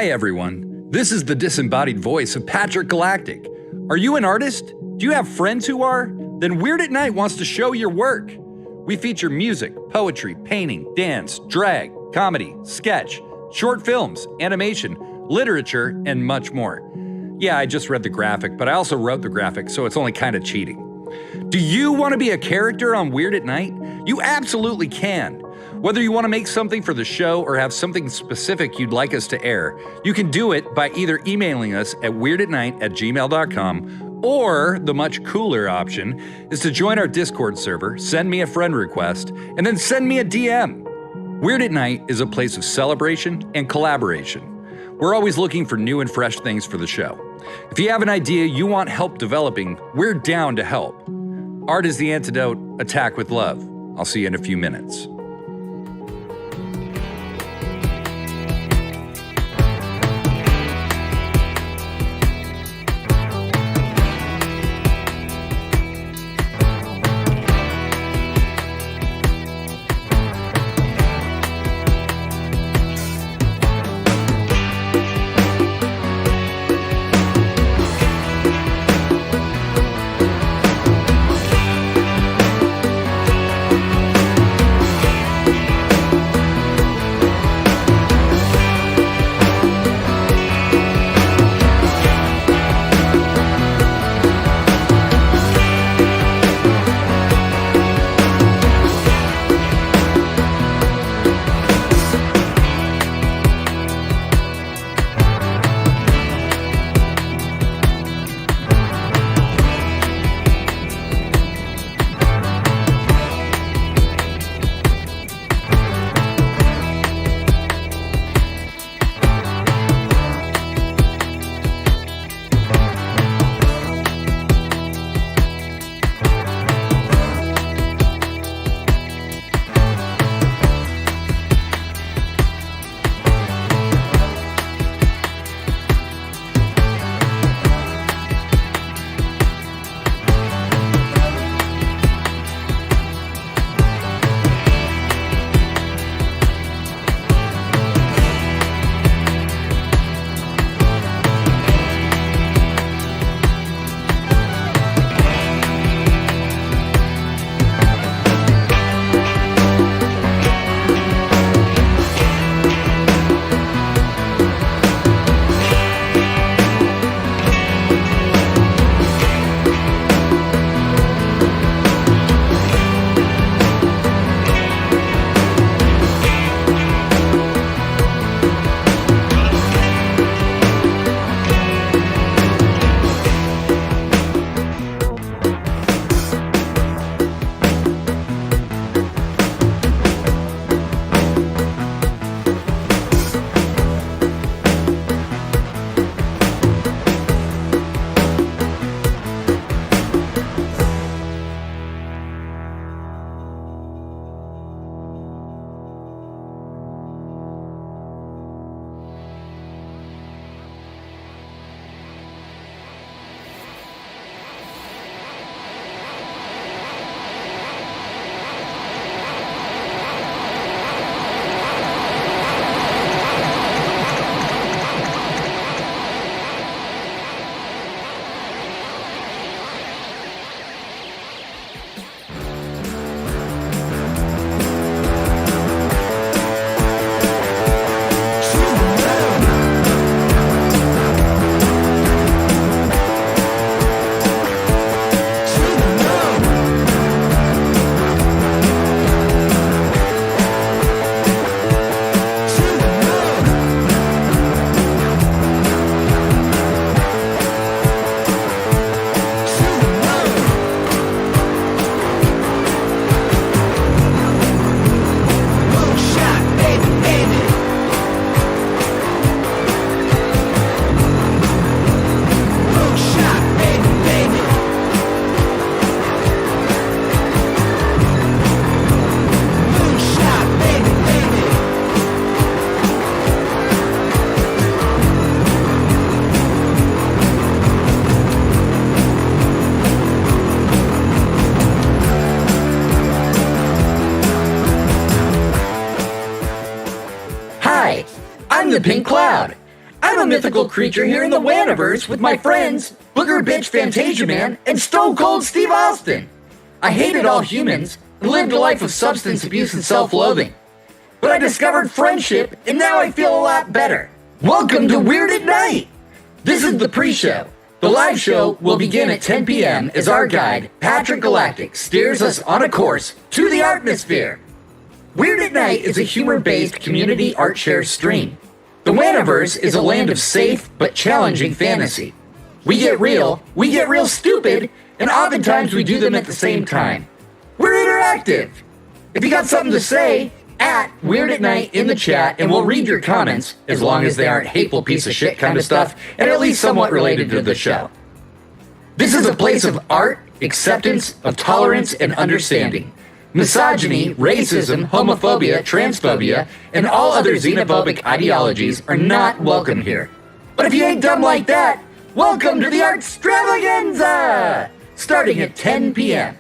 Hi everyone, this is the disembodied voice of Patrick Galactic. Are you an artist? Do you have friends who are? Then Weird at Night wants to show your work. We feature music, poetry, painting, dance, drag, comedy, sketch, short films, animation, literature, and much more. Yeah, I just read the graphic, but I also wrote the graphic, so it's only kind of cheating. Do you want to be a character on Weird at Night? You absolutely can. Whether you want to make something for the show or have something specific you'd like us to air, you can do it by either emailing us at weirdatnight@gmail.com, or the much cooler option is to join our Discord server, send me a friend request, and then send me a DM. Weird at Night is a place of celebration and collaboration. We're always looking for new and fresh things for the show. If you have an idea you want help developing, we're down to help. Art is the antidote. Attack with love. I'll see you in a few minutes. I'm the Pink Cloud. a mythical creature here in the Waniverse with my friends, Booger Bitch Fantasia Man and Stone Cold Steve Austin. I hated all humans and lived a life of substance abuse and self-loathing. But I discovered friendship and now I feel a lot better. Welcome to Weird at Night! This is the pre-show. The live show will begin at 10 p.m. as our guide, Patrick Galactic, steers us on a course to the Artmosphere. Weird at Night is a humor-based community art share stream. The Waniverse is a land of safe but challenging fantasy. We get real stupid, and oftentimes we do them at the same time. We're interactive. If you got something to say, at Weird at Night in the chat, and we'll read your comments, as long as they aren't hateful piece of shit kind of stuff, and at least somewhat related to the show. This is a place of art, acceptance, of tolerance, and understanding. Misogyny, racism, homophobia, transphobia, and all other xenophobic ideologies are not welcome here. But if you ain't dumb like that, welcome to the Artstravaganza! Starting at 10 p.m.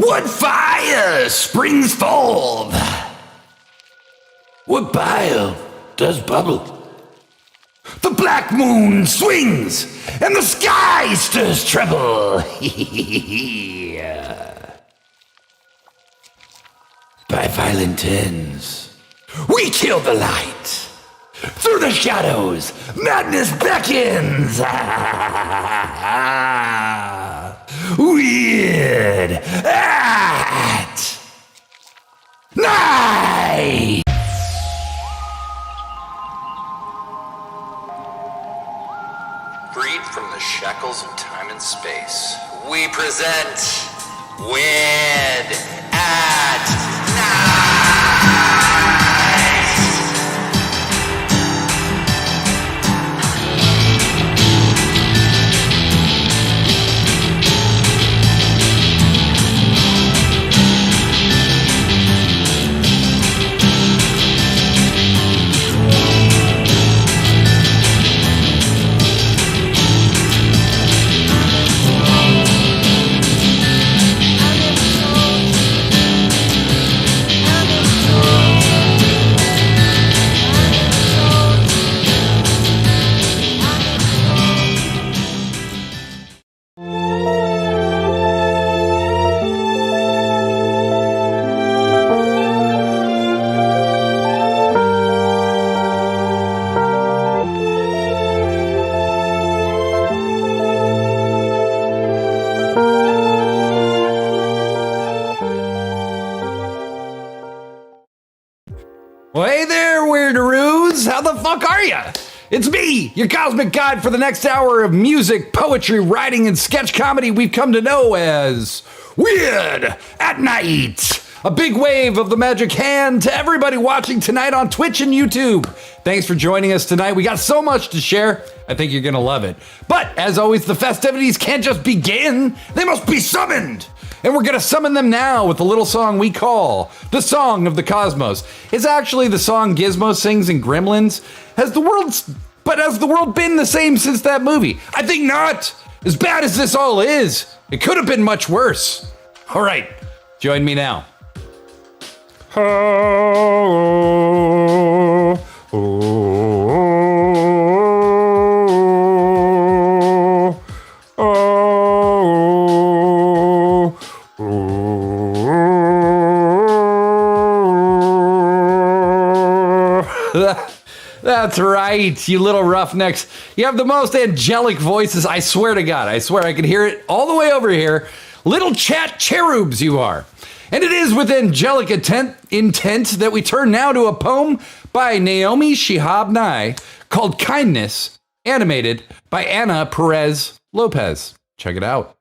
What fire springs forth? What bile does bubble? The black moon swings, and the sky stirs treble. By violent ends, we kill the light. Through the shadows, madness beckons. Weird at night. Freed from the shackles of time and space, we present Weird at Night! Well, hey there, Weirdaroos! How the fuck are ya? It's me, your cosmic guide for the next hour of music, poetry, writing, and sketch comedy we've come to know as Weird at Night! A big wave of the magic hand to everybody watching tonight on Twitch and YouTube. Thanks for joining us tonight. We got so much to share. I think you're gonna love it. But as always, the festivities can't just begin, they must be summoned. And we're gonna summon them now with a little song we call the Song of the Cosmos. It's actually the song Gizmo sings in Gremlins. Has the world been the same since that movie? I think not. As bad as this all is, it could have been much worse. All right, join me now. That's right, you little roughnecks. You have the most angelic voices. I swear to God, I swear I can hear it all the way over here. Little chat cherubs you are. And it is with angelic intent that we turn now to a poem by Naomi Shihab Nye called Kindness, animated by Ana Perez Lopez. Check it out.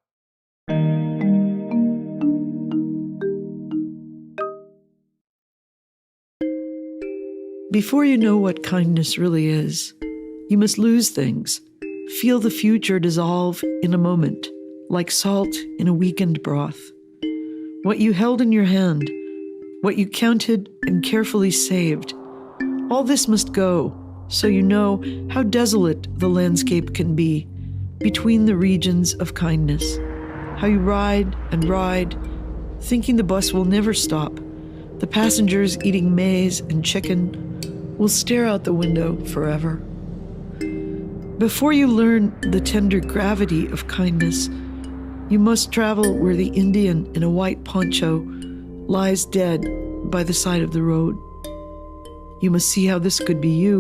Before you know what kindness really is, you must lose things, feel the future dissolve in a moment, like salt in a weakened broth. What you held in your hand, what you counted and carefully saved, all this must go, so you know how desolate the landscape can be between the regions of kindness, how you ride and ride, thinking the bus will never stop, the passengers eating maize and chicken will stare out the window forever. Before you learn the tender gravity of kindness, you must travel where the Indian in a white poncho lies dead by the side of the road. You must see how this could be you,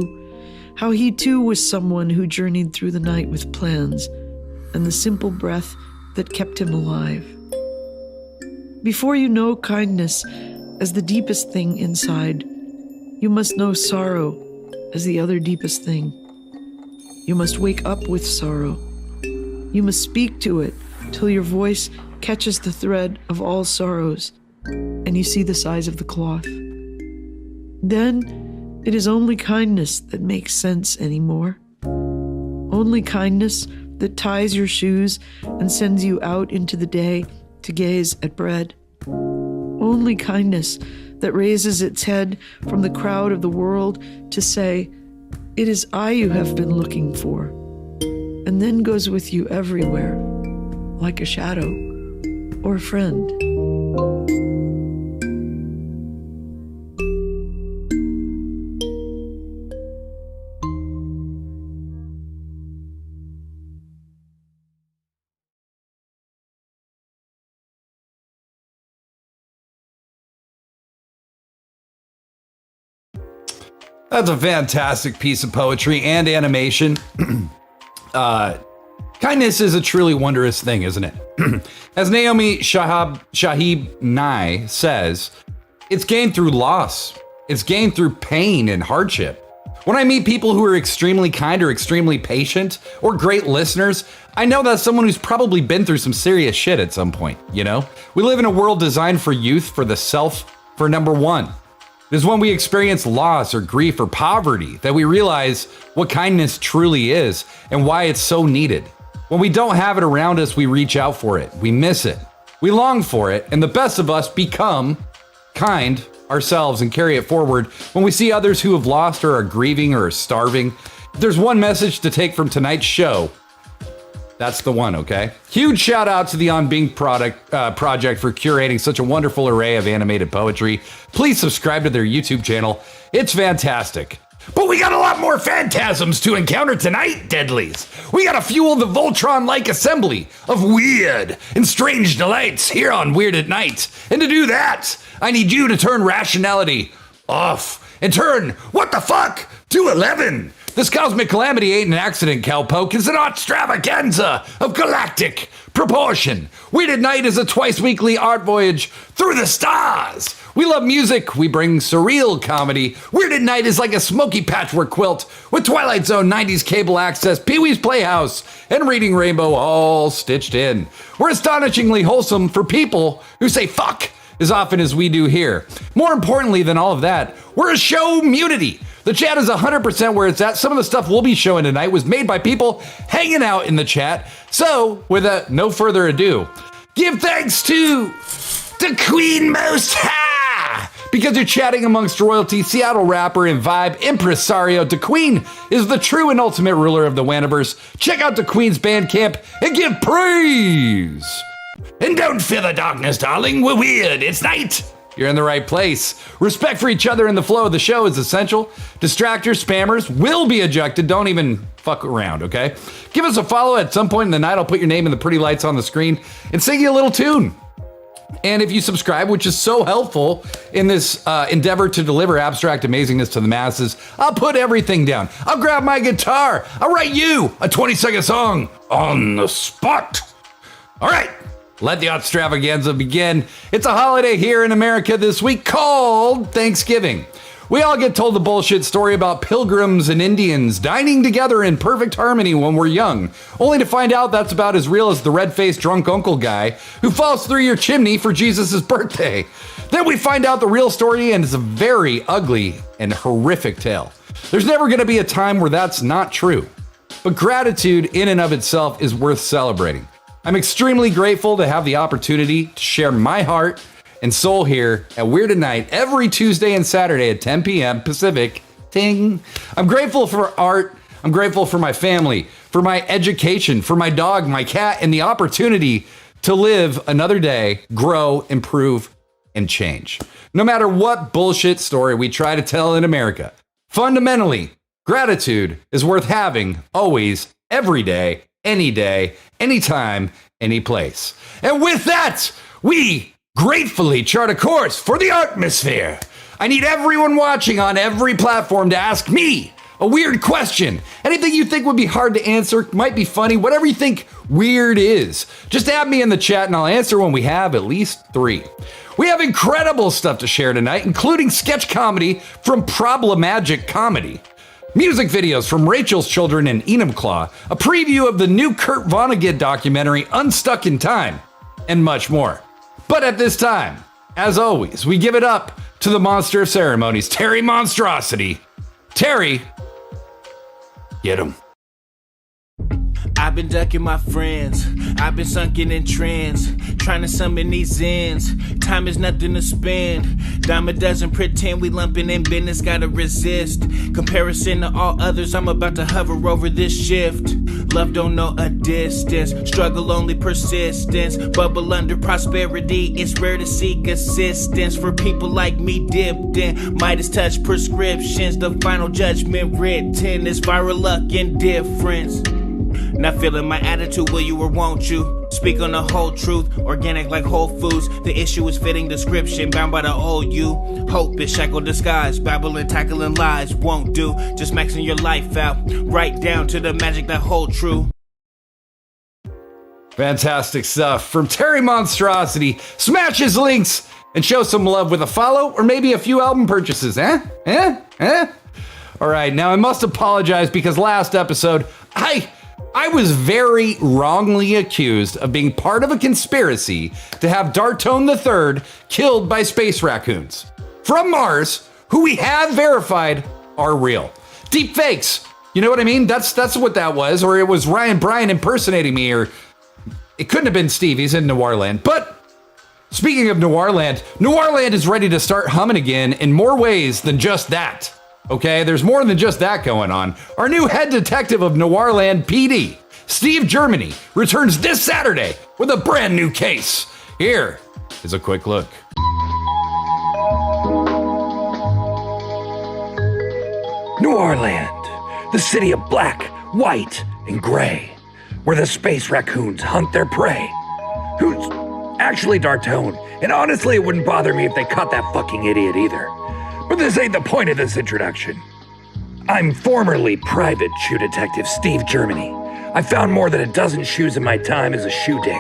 how he too was someone who journeyed through the night with plans and the simple breath that kept him alive. Before you know kindness as the deepest thing inside, you must know sorrow as the other deepest thing. You must wake up with sorrow. You must speak to it till your voice catches the thread of all sorrows and you see the size of the cloth. Then it is only kindness that makes sense anymore. Only kindness that ties your shoes and sends you out into the day to gaze at bread. Only kindness that raises its head from the crowd of the world to say, "It is I you have been looking for," and then goes with you everywhere, like a shadow or a friend. That's a fantastic piece of poetry and animation. Kindness is a truly wondrous thing, isn't it? As Naomi Shahib Nye says, it's gained through loss. It's gained through pain and hardship. When I meet people who are extremely kind or extremely patient or great listeners, I know that's someone who's probably been through some serious shit at some point, you know? We live in a world designed for youth, for the self, for number one. It is when we experience loss or grief or poverty that we realize what kindness truly is and why it's so needed. When we don't have it around us, we reach out for it. We miss it. We long for it, and the best of us become kind ourselves and carry it forward when we see others who have lost or are grieving or are starving. If there's one message to take from tonight's show, that's the one, okay? Huge shout out to the On Being project for curating such a wonderful array of animated poetry. Please subscribe to their YouTube channel. It's fantastic. But we got a lot more phantasms to encounter tonight, Deadlies. We gotta fuel the Voltron-like assembly of weird and strange delights here on Weird at Night. And to do that, I need you to turn rationality off and turn what the fuck to 11. This cosmic calamity ain't an accident, Cowpoke. It's an extravaganza of galactic proportion. Weird at Night is a twice-weekly art voyage through the stars. We love music. We bring surreal comedy. Weird at Night is like a smoky patchwork quilt with Twilight Zone, 90s cable access, Pee-wee's Playhouse, and Reading Rainbow all stitched in. We're astonishingly wholesome for people who say fuck as often as we do here. More importantly than all of that, we're a show community. The chat is 100% where it's at. Some of the stuff we'll be showing tonight was made by people hanging out in the chat. So, with no further ado, give thanks to the Queen Most High! Because you're chatting amongst royalty, Seattle rapper and vibe impresario, the Queen is the true and ultimate ruler of the Waniverse. Check out the Queen's Bandcamp and give praise! And don't fear the darkness, darling. We're weird. It's night. You're in the right place. Respect for each other and the flow of the show is essential. Distractors, spammers will be ejected. Don't even fuck around, okay? Give us a follow at some point in the night. I'll put your name in the pretty lights on the screen and sing you a little tune. And if you subscribe, which is so helpful in this endeavor to deliver abstract amazingness to the masses, I'll put everything down. I'll grab my guitar. I'll write you a 20-second song on the spot. All right. Let the extravaganza begin. It's a holiday here in America this week called Thanksgiving. We all get told the bullshit story about pilgrims and Indians dining together in perfect harmony when we're young, only to find out that's about as real as the red-faced drunk uncle guy who falls through your chimney for Jesus' birthday. Then we find out the real story, and it's a very ugly and horrific tale. There's never going to be a time where that's not true. But gratitude in and of itself is worth celebrating. I'm extremely grateful to have the opportunity to share my heart and soul here at Weird at Night every Tuesday and Saturday at 10 p.m. Pacific. Ting. I'm grateful for art. I'm grateful for my family, for my education, for my dog, my cat, and the opportunity to live another day, grow, improve, and change. No matter what bullshit story we try to tell in America, fundamentally, gratitude is worth having always, every day, anytime, any place. And with that, we gratefully chart a course for the Artmosphere. I need everyone watching on every platform to ask me a weird question. Anything you think would be hard to answer, might be funny, whatever you think weird is. Just add me in the chat and I'll answer when we have at least 3. We have incredible stuff to share tonight, including sketch comedy from Problemagic Comedy, music videos from Rachel's Children and Enumclaw, a preview of the new Kurt Vonnegut documentary Unstuck in Time, and much more. But at this time, as always, we give it up to the monster of ceremonies, Terry Monstrosity. Terry, get him. I've been ducking my friends, I've been sunken in trance, trying to summon these ends. Time is nothing to spend. Dime a dozen, pretend we lumping in business, gotta resist. Comparison to all others, I'm about to hover over this shift. Love don't know a distance, struggle only persistence. Bubble under prosperity, it's rare to seek assistance. For people like me dipped in Midas touch prescriptions, the final judgment written is viral luck indifference. Not feeling my attitude, will you or won't you? Speak on the whole truth, organic like Whole Foods. The issue is fitting description, bound by the old you. Hope is shackled disguise, babbling, tackling lies won't do. Just maxing your life out, right down to the magic that hold true. Fantastic stuff from Terry Monstrosity. Smash his links and show some love with a follow or maybe a few album purchases, eh? All right, now I must apologize because last episode, I was very wrongly accused of being part of a conspiracy to have Dartone III killed by space raccoons from Mars, who we have verified are real. Deep fakes, you know what I mean? That's what that was, or it was Ryan Bryan impersonating me, or it couldn't have been Steve, he's in Noirland. But speaking of Noirland, Noirland is ready to start humming again in more ways than just that. Okay, there's more than just that going on. Our new head detective of Noirland PD, Steve Germany, returns this Saturday with a brand new case. Here is a quick look. Noirland, the city of black, white, and gray, where the space raccoons hunt their prey. Who's actually Dartone, and honestly, it wouldn't bother me if they caught that fucking idiot either. But this ain't the point of this introduction. I'm formerly Private Shoe Detective Steve Germany. I found more than a dozen shoes in my time as a shoe dick.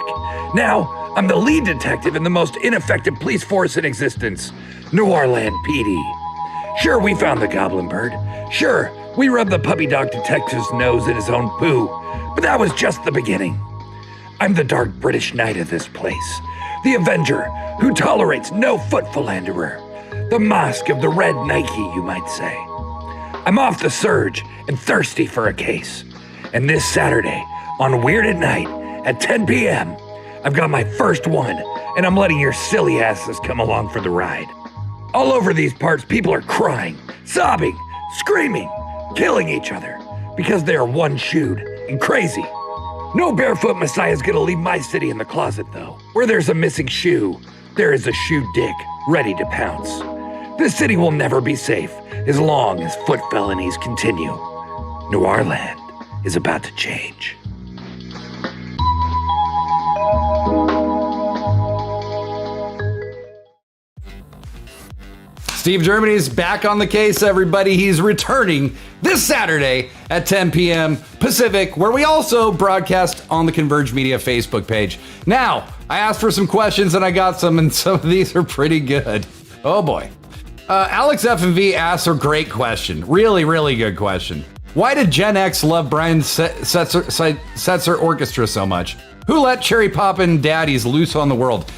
Now, I'm the lead detective in the most ineffective police force in existence, Noirland PD. Sure, we found the goblin bird. Sure, we rubbed the puppy dog detective's nose in his own poo. But that was just the beginning. I'm the dark British knight of this place. The Avenger, who tolerates no foot philanderer. The mask of the red Nike, you might say. I'm off the surge and thirsty for a case. And this Saturday, on Weird at Night, at 10 p.m., I've got my first one, and I'm letting your silly asses come along for the ride. All over these parts, people are crying, sobbing, screaming, killing each other, because they are one-shoed and crazy. No barefoot messiah's gonna leave my city in the closet, though. Where there's a missing shoe, there is a shoe dick ready to pounce. This city will never be safe as long as foot felonies continue. Noirland is about to change. Steve Germany's back on the case, everybody. He's returning this Saturday at 10 p.m. Pacific, where we also broadcast on the Converge Media Facebook page. Now, I asked for some questions and I got some, and some of these are pretty good. Oh boy. Alex FMV asks a great question. Really, really good question. Why did Gen X love Brian Setzer Orchestra so much? Who let Cherry Poppin' Daddies loose on the world?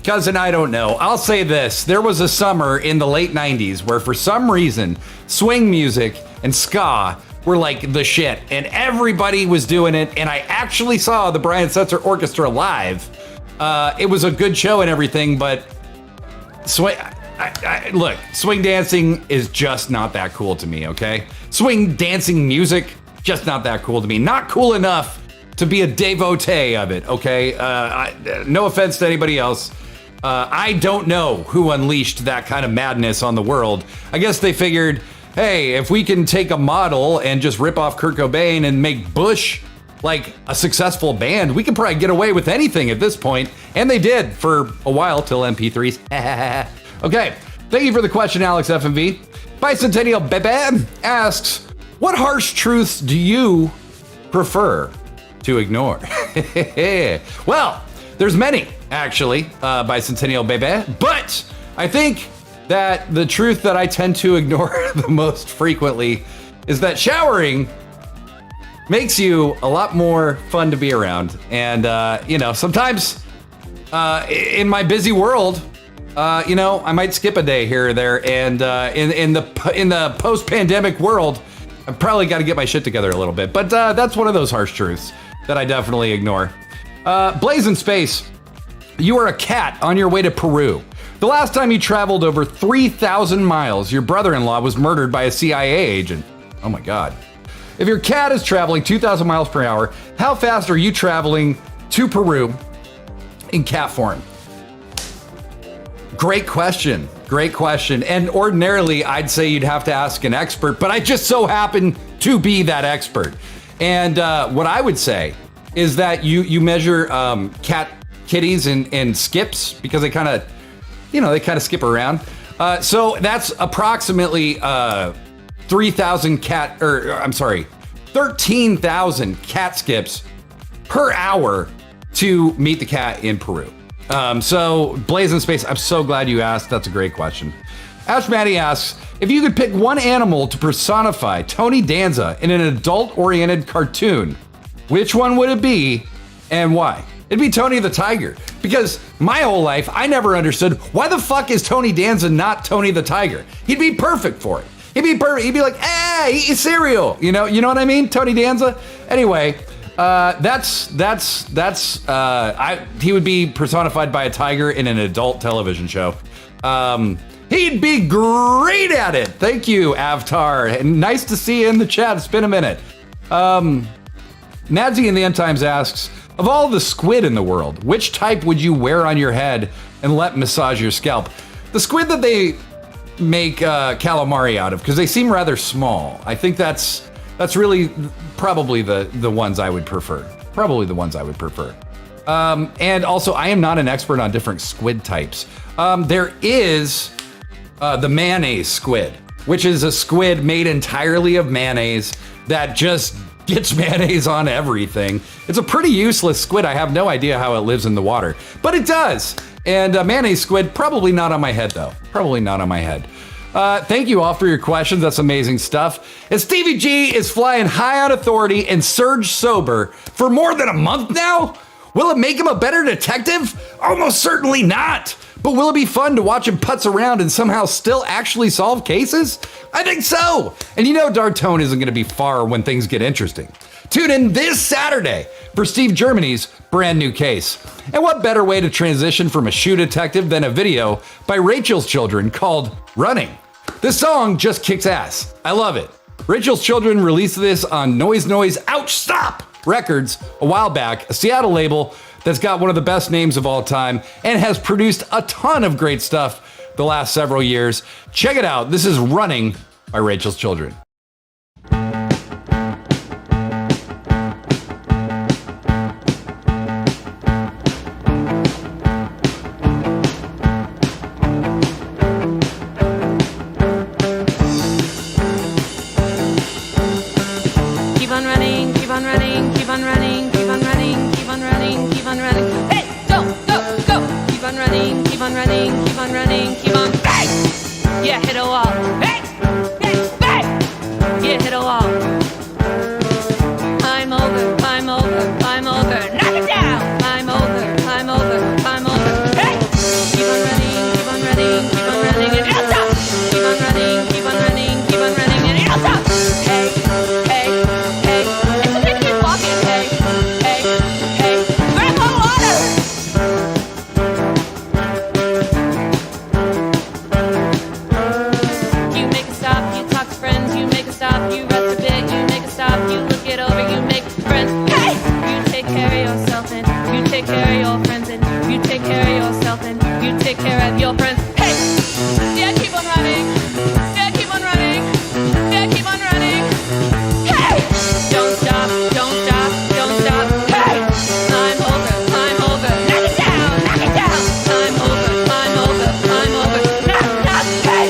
Cousin, I don't know. I'll say this. There was a summer in the late 90s where for some reason, swing music and ska were like the shit. And everybody was doing it. And I actually saw the Brian Setzer Orchestra live. It was a good show and everything, but look, swing dancing is just not that cool to me, okay? Swing dancing music, just not that cool to me. Not cool enough to be a devotee of it, okay? No offense to anybody else. I don't know who unleashed that kind of madness on the world. I guess they figured, hey, if we can take a model and just rip off Kurt Cobain and make Bush like a successful band, we can probably get away with anything at this point. And they did for a while till MP3s. Okay, thank you for the question, Alex FMV. Bicentennial Bebe asks, what harsh truths do you prefer to ignore? Well, there's many, actually, Bicentennial Bebe, but I think that the truth that I tend to ignore the most frequently is that showering makes you a lot more fun to be around. And, sometimes in my busy world, I might skip a day here or there. And in the post-pandemic world, I've probably got to get my shit together a little bit. But that's one of those harsh truths that I definitely ignore. Blazing Space, you are a cat on your way to Peru. The last time you traveled over 3,000 miles, your brother-in-law was murdered by a CIA agent. Oh my God. If your cat is traveling 2,000 miles per hour, how fast are you traveling to Peru in cat form? Great question. Great question. And ordinarily, I'd say you'd have to ask an expert, but I just so happen to be that expert. And what I would say is that you measure kitties and skips because they kind of, they kind of skip around. So that's approximately 13,000 cat skips per hour to meet the cat in Peru. So Blaze in Space, I'm so glad you asked. That's a great question. Ash Maddie asks, if you could pick one animal to personify Tony Danza in an adult-oriented cartoon, which one would it be and why? It'd be Tony the Tiger, because my whole life I never understood why the fuck is Tony Danza not Tony the Tiger? He'd be perfect for it. He'd be perfect. He'd be like, hey, eat your cereal. You know what I mean? Tony Danza. Anyway, he would be personified by a tiger in an adult television show. He'd be great at it. Thank you, Avatar. And nice to see you in the chat. It's been a minute. Nadsy in the End Times asks, of all the squid in the world, which type would you wear on your head and let massage your scalp? The squid that they make calamari out of, because they seem rather small. I think that's really probably the ones I would prefer. And also, I am not an expert on different squid types. There is the mayonnaise squid, which is a squid made entirely of mayonnaise that just gets mayonnaise on everything. It's a pretty useless squid. I have no idea how it lives in the water, but it does. And mayonnaise squid, probably not on my head though. Probably not on my head. Thank you all for your questions. That's amazing stuff. And Stevie G is flying high on authority and surge sober for more than a month now? Will it make him a better detective? Almost certainly not. But will it be fun to watch him putz around and somehow still actually solve cases? I think so. And Dartone isn't going to be far when things get interesting. Tune in this Saturday for Steve Germany's brand new case. And what better way to transition from a shoe detective than a video by Rachel's Children called Running? This song just kicks ass. I love it. Rachel's Children released this on Noise Ouch Stop Records a while back, a Seattle label that's got one of the best names of all time and has produced a ton of great stuff the last several years. Check it out. This is Running by Rachel's Children. Keep on running, keep on running, keep on running, keep on running, keep on running, keep on running. Hey, go, go, go! Keep on running, keep on running, keep on running, keep on. Hey! Yeah, hit a wall. Hey! Hey! Hey! Yeah, hit a wall. I'm over, I'm over, I'm over. Knock it down! I'm over, I'm over, I'm over. Hey! Keep on running, keep on running, keep on running, and it'll stop. Keep on running, keep on running, keep on running, and it'll stop. Hey, hey, hey. It's a big keep walking. Hey, hey, hey. Grab more water. You make a stop, you talk to friends, you make a stop, you rest a bit, you make a stop, you look it over, you make friends. Hey! You take care of yourself and you take care of your friends and you take care of yourself and you take care of your friends. Hey! Yeah, keep on running. Yeah, keep on running. Yeah, keep on running. Hey! Don't stop, don't stop, don't stop. Hey! I'm over, knock it down, knock it down. I'm over, knock, knock. Hey!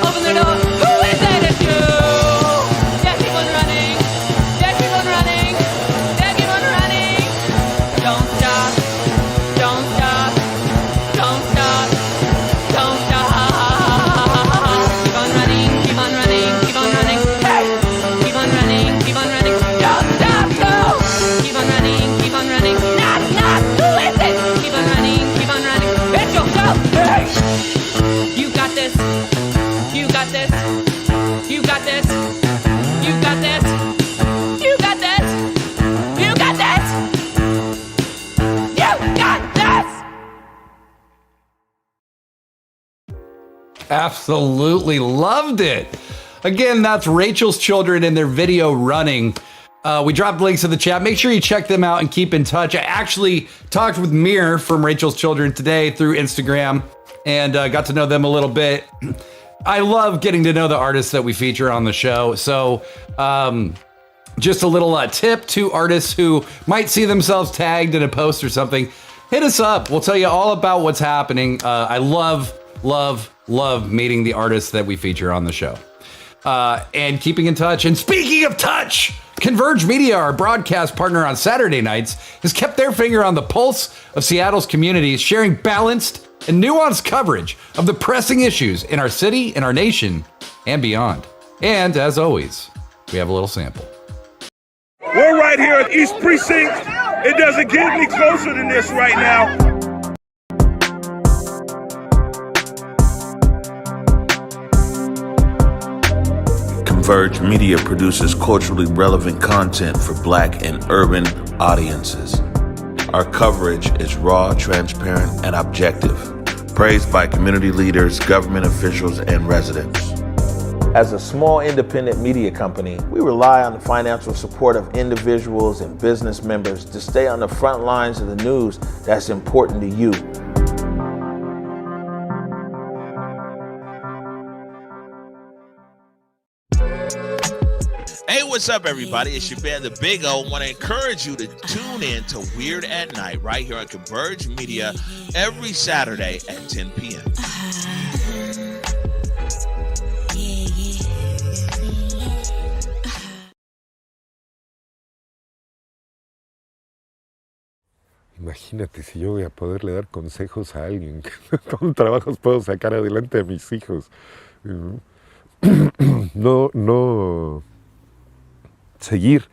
Open the door. Who is it? It's you. Yeah, keep on running. Yeah, keep on running. Yeah, keep on running. Don't stop, don't stop, don't stop, don't stop. Keep on running, keep on running, keep on running. Hey! Keep on running, keep on running. Don't stop, go! Keep on running, keep on running. Knock, knock. Who is it? Keep on running, keep on running. It's yourself. Hey! You got this. You got this. You got this. You got this. You got this. You got this. You got this. Absolutely loved it. Again, that's Rachel's Children and their video Running. We dropped links in the chat. Make sure you check them out and keep in touch. I actually talked with Mir from Rachel's Children today through Instagram and got to know them a little bit. I love getting to know the artists that we feature on the show. So just a little tip to artists who might see themselves tagged in a post or something. Hit us up. We'll tell you all about what's happening. I love meeting the artists that we feature on the show. And keeping in touch. And speaking of touch, Converge Media, our broadcast partner on Saturday nights, has kept their finger on the pulse of Seattle's communities, sharing balanced and nuanced coverage of the pressing issues in our city, in our nation, and beyond. And as always, we have a little sample. We're right here at East Precinct. It doesn't get any closer than this right now. Converge Media produces culturally relevant content for Black and urban audiences. Our coverage is raw, transparent, and objective, praised by community leaders, government officials, and residents. As a small independent media company, we rely on the financial support of individuals and business members to stay on the front lines of the news that's important to you. Hey, what's up, everybody? It's your band, The Big O. I want to encourage you to tune in to Weird at Night right here on Converge Media every Saturday at 10 p.m. Imagínate si yo voy a poderle dar consejos a alguien que con trabajos puedo sacar adelante a mis hijos. No seguir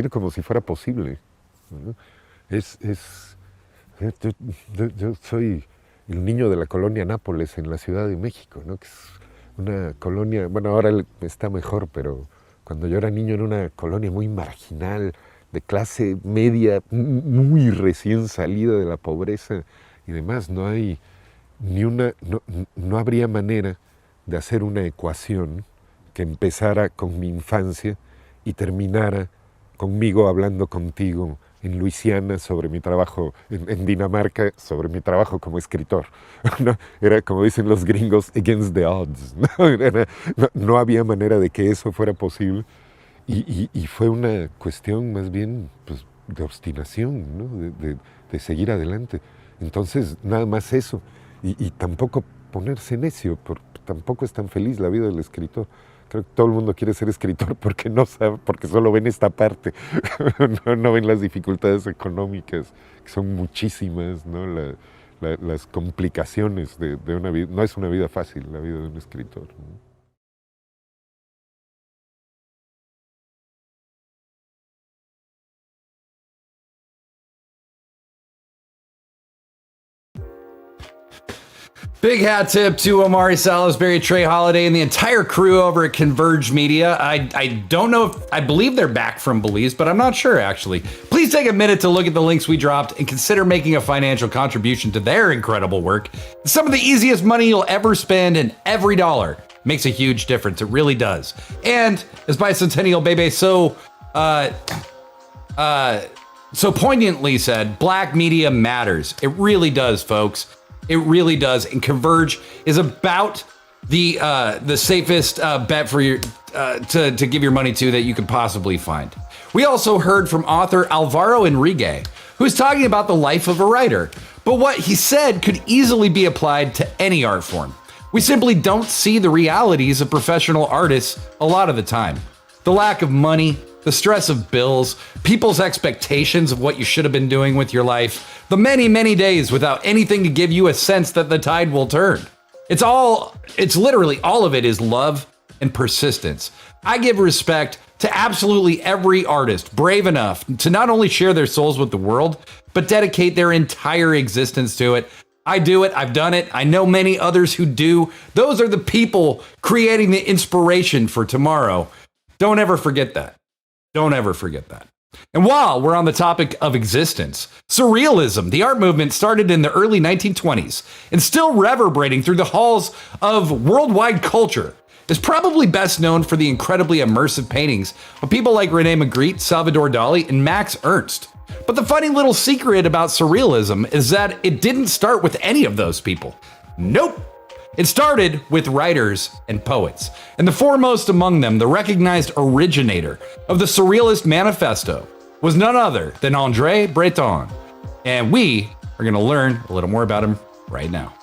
como si fuera posible. Yo soy el niño de la colonia Nápoles en la Ciudad de México, ¿no? Que es una colonia, bueno, ahora está mejor, pero cuando yo era niño era una colonia muy marginal, de clase media, muy recién salida de la pobreza y demás. No habría manera de hacer una ecuación que empezara con mi infancia y terminara conmigo hablando contigo en Luisiana sobre mi trabajo, en Dinamarca sobre mi trabajo como escritor. ¿No? Era, como dicen los gringos, against the odds. No había manera de que eso fuera posible. Y fue una cuestión más bien pues, de obstinación, ¿no? de seguir adelante. Entonces, nada más eso. Y tampoco ponerse necio, porque tampoco es tan feliz la vida del escritor. Creo que todo el mundo quiere ser escritor porque no sabe, porque solo ven esta parte. no ven las dificultades económicas, que son muchísimas, ¿no? Las complicaciones de una vida. No es una vida fácil la vida de un escritor, ¿no? Big hat tip to Omari Salisbury, Trey Holiday, and the entire crew over at Converge Media. I don't know if, I believe they're back from Belize, but I'm not sure actually. Please take a minute to look at the links we dropped and consider making a financial contribution to their incredible work. It's some of the easiest money you'll ever spend, and every dollar makes a huge difference. It really does. And as Bicentennial Bebe so poignantly said, Black media matters. It really does, folks. It really does. And Converge is about the safest bet for your to give your money to that you could possibly find. We also heard from author Alvaro Enrique, who's talking about the life of a writer. But what he said could easily be applied to any art form. We simply don't see the realities of professional artists a lot of the time. The lack of money, the stress of bills, people's expectations of what you should have been doing with your life, the many, many days without anything to give you a sense that the tide will turn. It's literally all of it is love and persistence. I give respect to absolutely every artist brave enough to not only share their souls with the world, but dedicate their entire existence to it. I do it. I've done it. I know many others who do. Those are the people creating the inspiration for tomorrow. Don't ever forget that. Don't ever forget that. And while we're on the topic of existence, Surrealism, the art movement, started in the early 1920s and still reverberating through the halls of worldwide culture, is probably best known for the incredibly immersive paintings of people like Rene Magritte, Salvador Dali, and Max Ernst. But the funny little secret about Surrealism is that it didn't start with any of those people. Nope. It started with writers and poets, and the foremost among them, the recognized originator of the Surrealist Manifesto, was none other than André Breton. And we are going to learn a little more about him right now.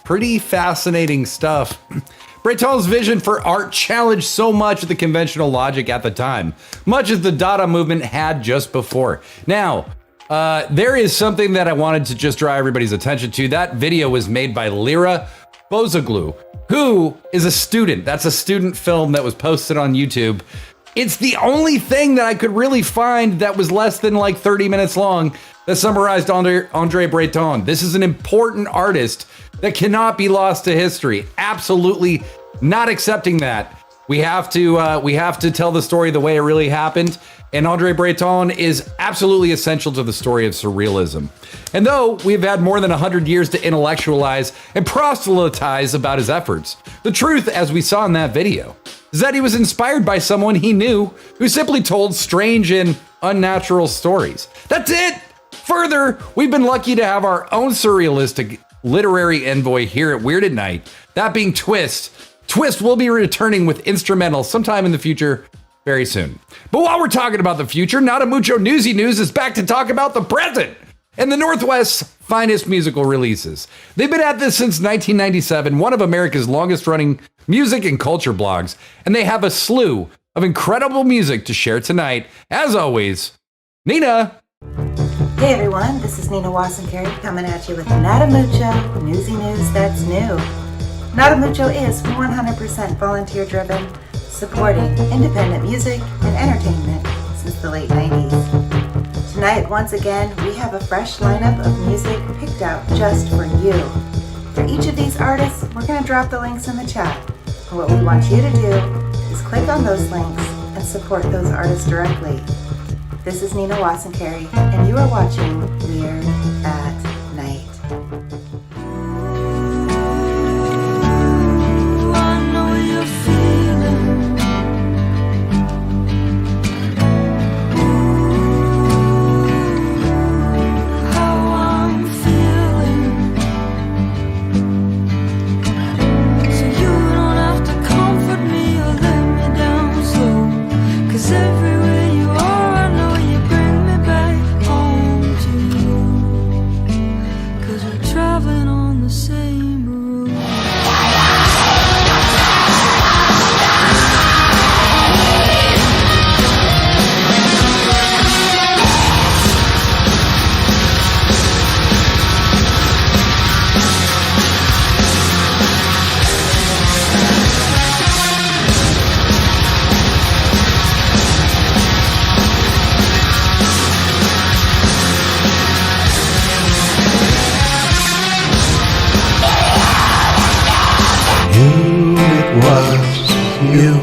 Pretty fascinating stuff. Breton's vision for art challenged so much of the conventional logic at the time, much as the Dada movement had just before. Now, there is something that I wanted to just draw everybody's attention to. That video was made by Lira Bozoglu, who is a student. That's a student film that was posted on YouTube. It's the only thing that I could really find that was less than like 30 minutes long that summarized André Breton. This is an important artist that cannot be lost to history. Absolutely not accepting that. We have to tell the story the way it really happened. And André Breton is absolutely essential to the story of surrealism. And though we've had more than 100 years to intellectualize and proselytize about his efforts, the truth, as we saw in that video, is that he was inspired by someone he knew who simply told strange and unnatural stories. That's it! Further, we've been lucky to have our own surrealistic literary envoy here at Weird at Night, that being Twist. Twist will be returning with instrumentals sometime in the future, very soon. But while we're talking about the future, Nada Mucho Newsy News is back to talk about the present and the Northwest's finest musical releases. They've been at this since 1997, one of America's longest running music and culture blogs, and they have a slew of incredible music to share tonight. As always, Nina. Hey everyone, this is Nina Wasson-Carey coming at you with Nada Mucho Newsy News that's new. Nada Mucho is 100% volunteer driven, so supporting independent music and entertainment since the late 90s. Tonight, once again, we have a fresh lineup of music picked out just for you. For each of these artists, we're going to drop the links in the chat. And what we want you to do is click on those links and support those artists directly. This is Nina Wassencary, and you are watching Weird at Night. I know you're feeling how I'm feeling, so you don't have to comfort me or let me down slow, 'cause everywhere you are I know you bring me back home to you, 'cause we're traveling on the same route. It was you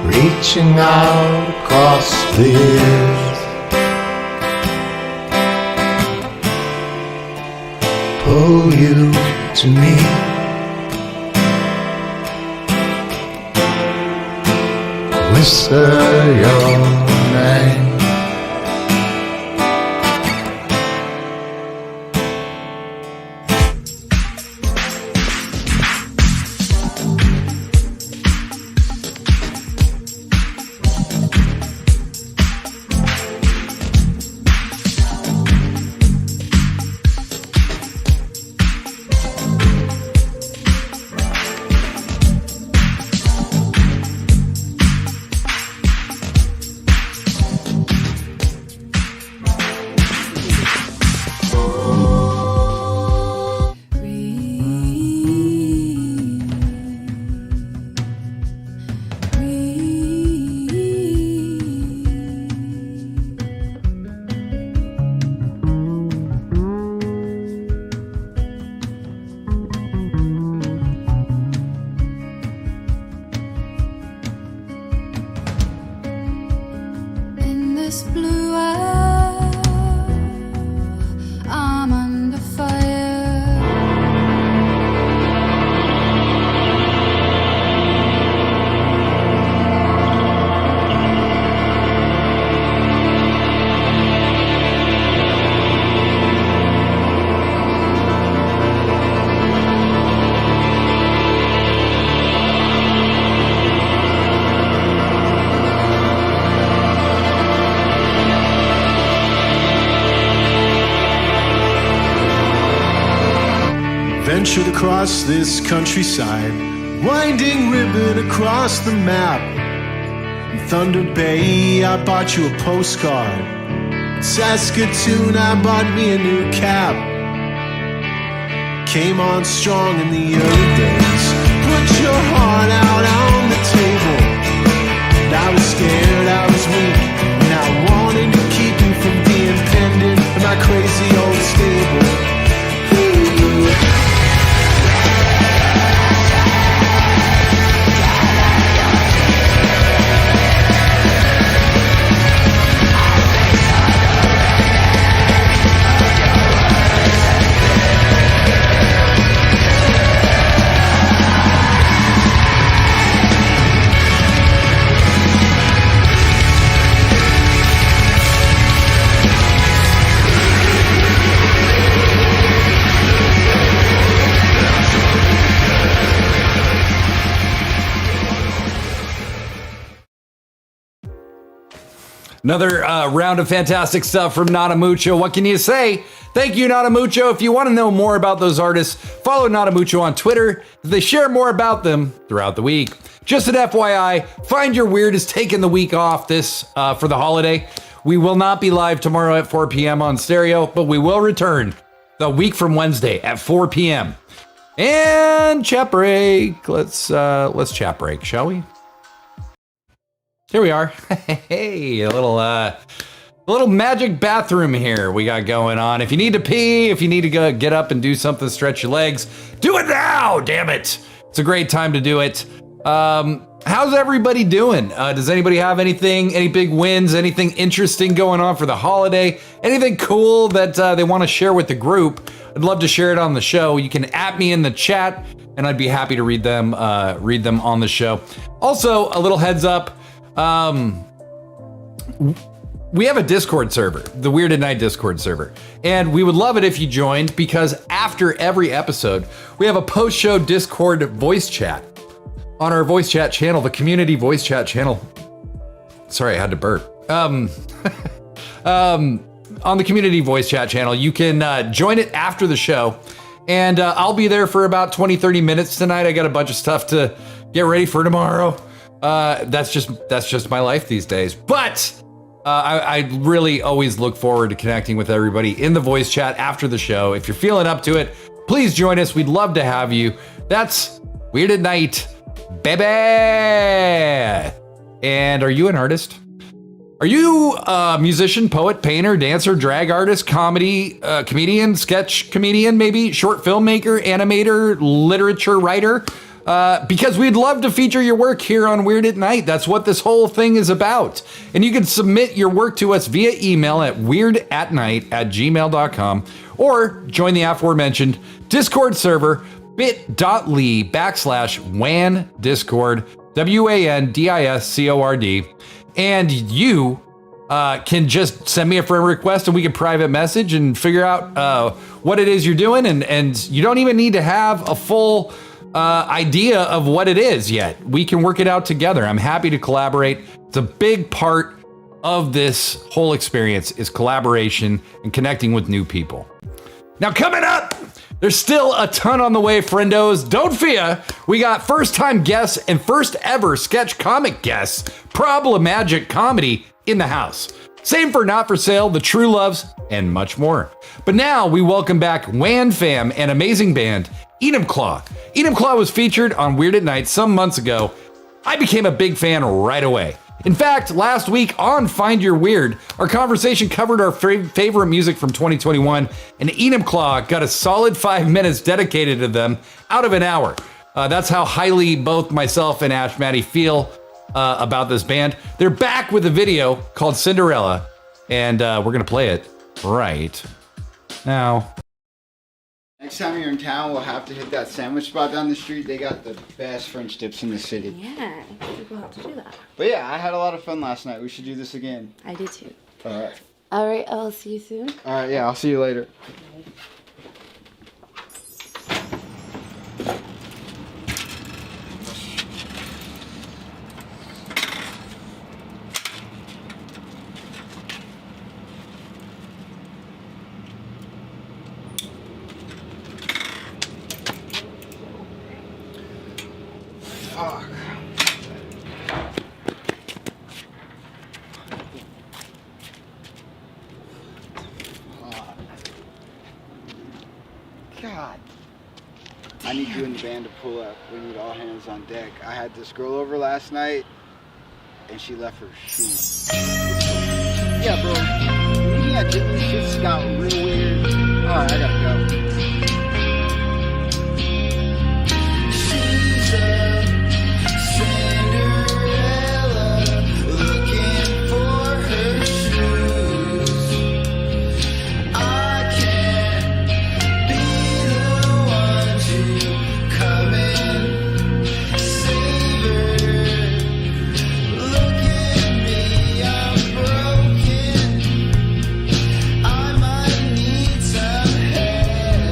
reaching out across the earth, pull you to me, whisper your name. In this blue air, I'm under fire. Ventured across this countryside, winding ribbon across the map. In Thunder Bay, I bought you a postcard. In Saskatoon, I bought me a new cap. Came on strong in the early days, put your heart out on the table. And I was scared, I was weak, and I wanted to keep you from being pendant in my crazy old stable. Another round of fantastic stuff from Nada Mucho. What can you say? Thank you, Nada Mucho. If you want to know more about those artists, follow Nada Mucho on Twitter. They share more about them throughout the week. Just an FYI, Find Your Weird is taking the week off this for the holiday. We will not be live tomorrow at 4 p.m. on stereo, but we will return the week from Wednesday at 4 p.m. And chat break. Let's chat break, shall we? Here we are. Hey, a little magic bathroom here we got going on. If you need to pee, if you need to go get up and do something, stretch your legs, do it now, damn it. It's a great time to do it. How's everybody doing? Does anybody have any big wins, anything interesting going on for the holiday? Anything cool that they want to share with the group? I'd love to share it on the show. You can @ me in the chat and I'd be happy to read them on the show. Also, a little heads up. We have a Discord server, the Weird at Night Discord server, and we would love it if you joined, because after every episode, we have a post-show Discord voice chat on our voice chat channel, the community voice chat channel. Sorry, I had to burp. On the community voice chat channel, you can join it after the show, and I'll be there for about 20-30 minutes tonight. I got a bunch of stuff to get ready for tomorrow. That's just my life these days, but I really always look forward to connecting with everybody in the voice chat after the show. If you're feeling up to it, please join us. We'd love to have you. That's Weird at Night, baby. And are you an artist? Are you a musician, poet, painter, dancer, drag artist, comedian, sketch comedian, maybe short filmmaker, animator, literature writer? Because we'd love to feature your work here on Weird at Night. That's what this whole thing is about. And you can submit your work to us via email at weirdatnight@gmail.com or join the aforementioned Discord server, bit.ly/WAN Discord, WANDISCORD. And you can just send me a friend request and we can private message and figure out what it is you're doing. And you don't even need to have a full idea of what it is yet. We can work it out together. I'm happy to collaborate. It's a big part of this whole experience is collaboration and connecting with new people. Now coming up, there's still a ton on the way, friendos. Don't fear. We got first time guests and first ever sketch comic guests, Problemagic Comedy in the house. Same for Not For Sale, The True Loves, and much more. But now we welcome back WAN fam and amazing band, Enumclaw. Enumclaw was featured on Weird at Night some months ago. I became a big fan right away. In fact, last week on Find Your Weird, our conversation covered our favorite music from 2021, and Enumclaw got a solid 5 minutes dedicated to them out of an hour. That's how highly both myself and Ash Maddie feel about this band. They're back with a video called Cinderella, and we're gonna play it right now. Next time you're in town, we'll have to hit that sandwich spot down the street. They got the best French dips in the city. Yeah, I think we'll have to do that. But yeah, I had a lot of fun last night. We should do this again. I did too. All right. All right, I'll see you soon. All right, yeah, I'll see you later. Fuck. God. I need you and the band to pull up. We need all hands on deck. I had this girl over last night, and she left her shoes. Yeah, bro. Meeting at Jimmy's just got real weird. Alright, I gotta go. I might need some help.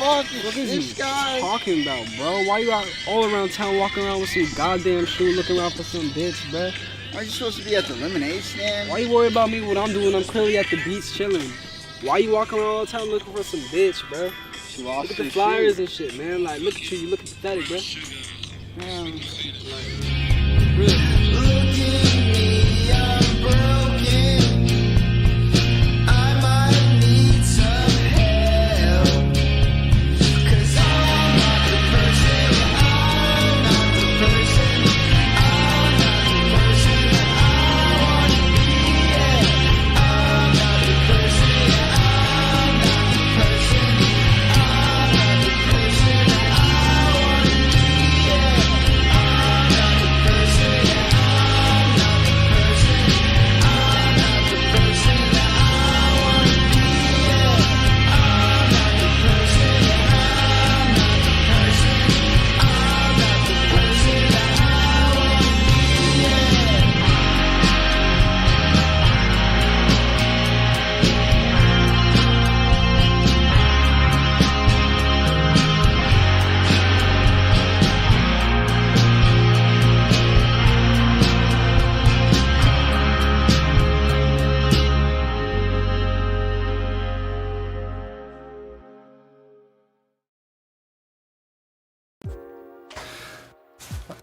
fuck is What is this he guy talking about, bro? Why you out all around town walking around with some goddamn shoe looking around for some bitch, bro? Aren't you supposed to be at the lemonade stand? Why you worry about me what I'm doing? I'm clearly at the beach chilling. Why you walking around all the time looking for some bitch, bro? She lost Look at the her flyers shoe. and shit, man. Like, look at you. You looking pathetic, bro.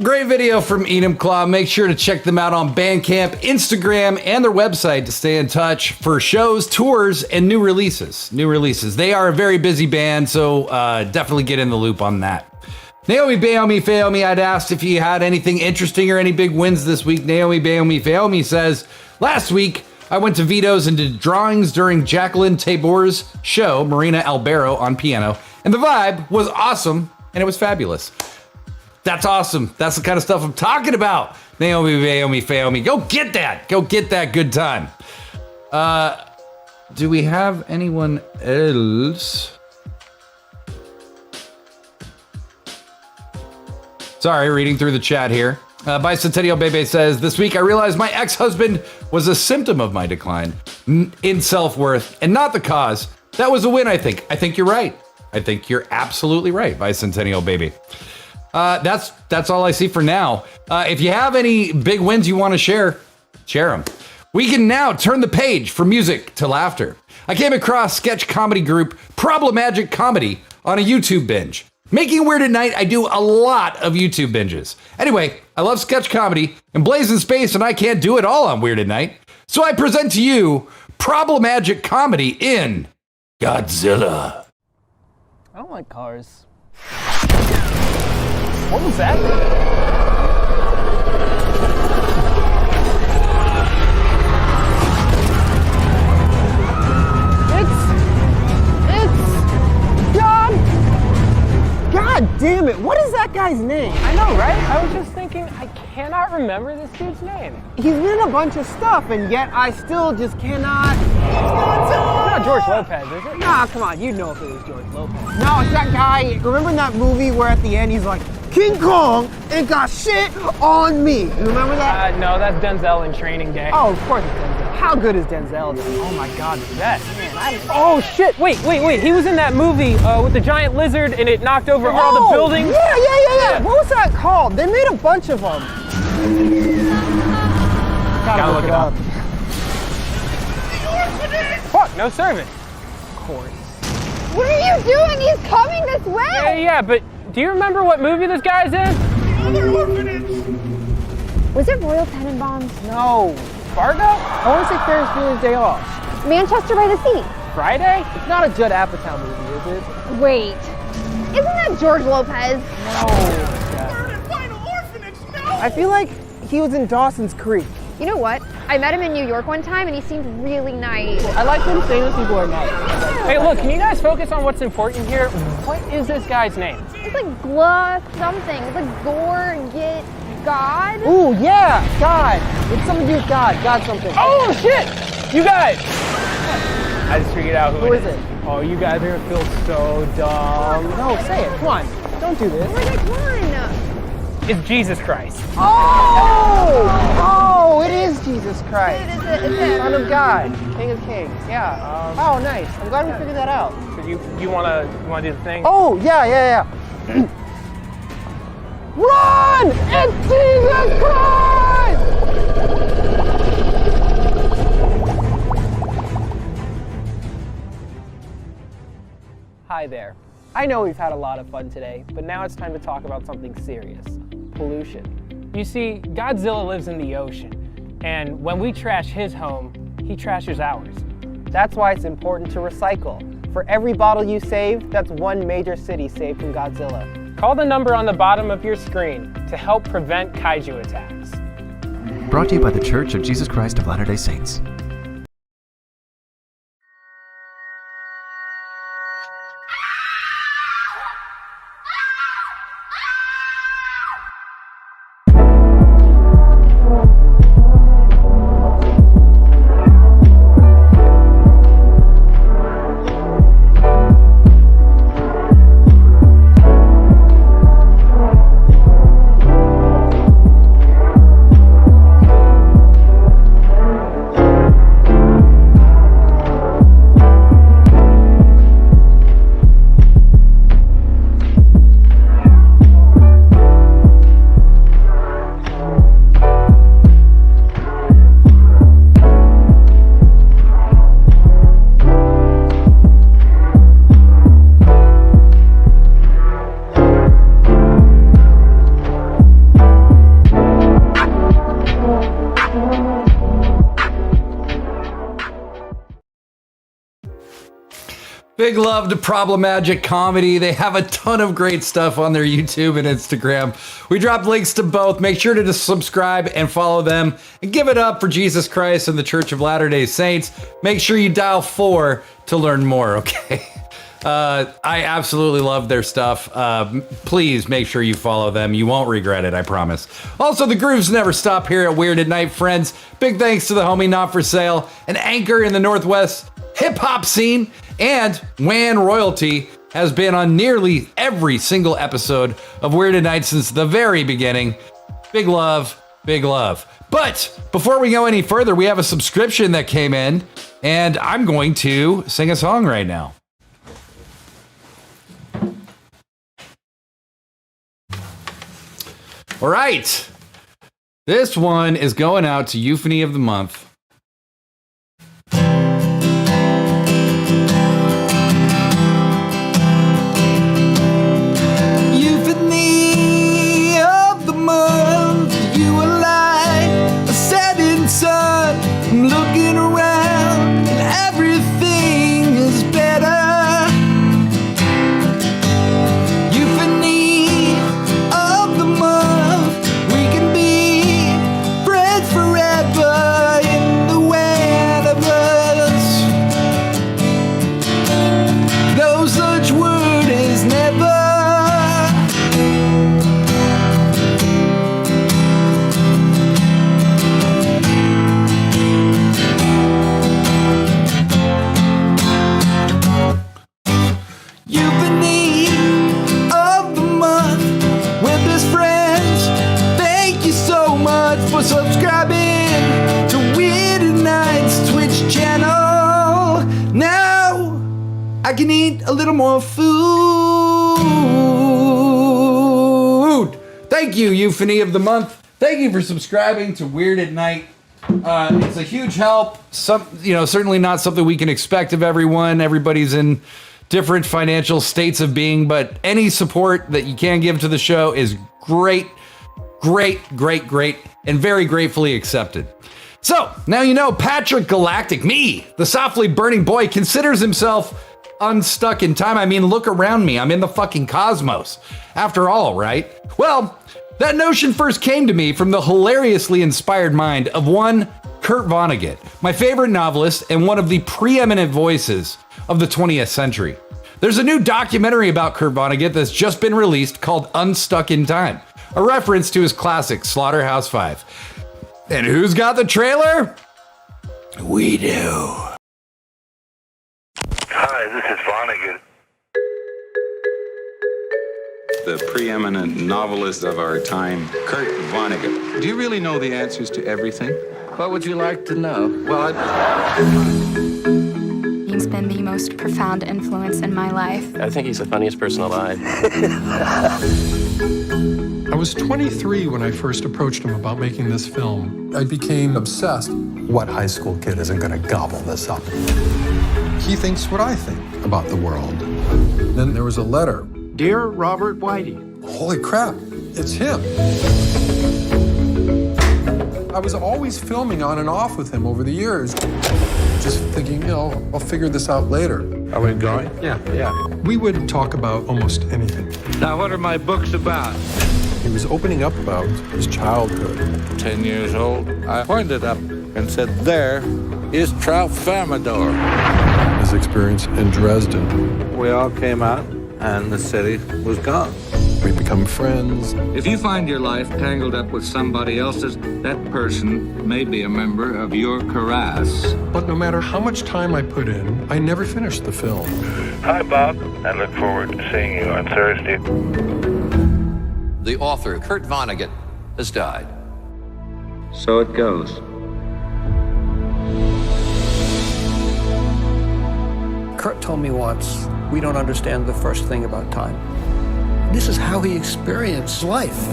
Great video from Edom Claw. Make sure to check them out on Bandcamp, Instagram, and their website to stay in touch for shows, tours, and new releases. They are a very busy band, so definitely get in the loop on that. Naomi Bayomi Fayomi, I'd asked if you had anything interesting or any big wins this week. Naomi Bayomi Fayomi says, last week, I went to Vito's and did drawings during Jacqueline Tabor's show, Marina Albero on piano, and the vibe was awesome, and it was fabulous. That's awesome. That's the kind of stuff I'm talking about. Naomi Bayomi Fayomi. Go get that. Go get that good time. Do we have anyone else? Sorry, reading through the chat here. Bicentennial Bebe says, this week I realized my ex-husband was a symptom of my decline in self-worth and not the cause. That was a win, I think. I think you're right. I think you're absolutely right, Bicentennial Baby. That's all I see for now. If you have any big wins you want to share them. We can now turn the page from music to laughter. I came across sketch comedy group Problemagic Comedy on a YouTube binge. Making Weird at Night, I do a lot of YouTube binges. Anyway, I love sketch comedy, and Blazing Space and I can't do it all on Weird at Night. So I present to you Problemagic Comedy in Godzilla. I don't like cars. What was that? God damn it, what is that guy's name? I know, right? I was just thinking, I cannot remember this dude's name. He's been in a bunch of stuff, and yet I still just cannot. It's not George Lopez, is it? Nah, come on, you know if it was George Lopez. No, it's that guy. Remember in that movie where at the end he's like, King Kong ain't got shit on me. You remember that? No, that's Denzel in Training Day. Oh, of course it's Denzel. How good is Denzel? Oh my God, the best. Man, oh shit! Wait! He was in that movie with the giant lizard, and it knocked over all the buildings. Yeah. What was that called? They made a bunch of them. Gotta look it up. Fuck! No service. Of course. What are you doing? He's coming this way. Yeah, but do you remember what movie this guy's in? The other orphanage. Was it Royal Tenenbaums? No. Fargo? I want to say Ferris Bueller's Day Off. Manchester by the Sea. Friday? It's not a Judd Apatow movie, is it? Wait. Isn't that George Lopez? I feel like he was in Dawson's Creek. You know what? I met him in New York one time and he seemed really nice. I like when famous people are nice. Hey, look, can you guys focus on what's important here? What is this guy's name? It's like Gla something. It's like Gorgit God? Ooh, yeah, God. It's something to do with God. God something. Oh, shit! You guys! I just figured out who is it? Oh, you guys are gonna feel so dumb. No, say it. Come on. Don't do this. Come on. It's Jesus Christ. Oh, it is Jesus Christ. It's him. Son of God, King of Kings. Yeah. Oh, nice. I'm glad we figured that out. Could You wanna do the thing? Oh, yeah. Run! It's Jesus Christ! Hi there. I know we've had a lot of fun today, but now it's time to talk about something serious: pollution. You see, Godzilla lives in the ocean, and when we trash his home, he trashes ours. That's why it's important to recycle. For every bottle you save, that's one major city saved from Godzilla. Call the number on the bottom of your screen to help prevent kaiju attacks. Brought to you by the Church of Jesus Christ of Latter-day Saints. Big love to Problemagic Comedy. They have a ton of great stuff on their YouTube and Instagram. We dropped links to both. Make sure to just subscribe and follow them. And give it up for Jesus Christ and the Church of Latter-day Saints. Make sure you dial 4 to learn more, okay? I absolutely love their stuff. Please make sure you follow them. You won't regret it, I promise. Also, the grooves never stop here at Weird at Night, friends. Big thanks to the homie Not For Sale, an anchor in the Northwest hip-hop scene, and WAN Royalty has been on nearly every single episode of Weird at Night since the very beginning. Big love, big love. But before we go any further, we have a subscription that came in, and I'm going to sing a song right now. All right. This one is going out to Euphony of the Month. Euphony of the month, you are like a setting sun. I'm looking around and everything is better. Euphony of the month, we can be friends forever in the way of us. No such word is never. Euphony of the month, we're best friends. Thank you so much for subscribing to Weird at Night's Twitch channel. Now I can eat a little more food. Thank you, Euphony of the Month. Thank you for subscribing to Weird at Night. It's a huge help. Certainly not something we can expect of everyone. Everybody's in different financial states of being, but any support that you can give to the show is great, and very gratefully accepted. So, now you know Patrick Galactic, me, the softly burning boy, considers himself unstuck in time. I mean, look around me. I'm in the fucking cosmos. After all, right? Well, that notion first came to me from the hilariously inspired mind of one Kurt Vonnegut, my favorite novelist and one of the preeminent voices of the 20th century. There's a new documentary about Kurt Vonnegut that's just been released called Unstuck in Time, a reference to his classic Slaughterhouse-Five. And who's got the trailer? We do. Hi, this is Vonnegut. The preeminent novelist of our time, Kurt Vonnegut. Do you really know the answers to everything? What would you like to know? Well, been the most profound influence in my life. I think he's the funniest person alive. I was 23 when I first approached him about making this film. I became obsessed. What high school kid isn't going to gobble this up? He thinks what I think about the world. Then there was a letter. Dear Robert Whitey. Holy crap, it's him. I was always filming on and off with him over the years, just thinking, I'll figure this out later. Are we going? Yeah. We would talk about almost anything. Now, what are my books about? He was opening up about his childhood. 10 years old, I pointed up and said, there is Tralfamadore. His experience in Dresden. We all came out, and the city was gone. We become friends. If you find your life tangled up with somebody else's, that person may be a member of your karass. But no matter how much time I put in, I never finished the film. Hi, Bob. I look forward to seeing you on Thursday. The author, Kurt Vonnegut, has died. So it goes. Kurt told me once, we don't understand the first thing about time. This is how he experienced life.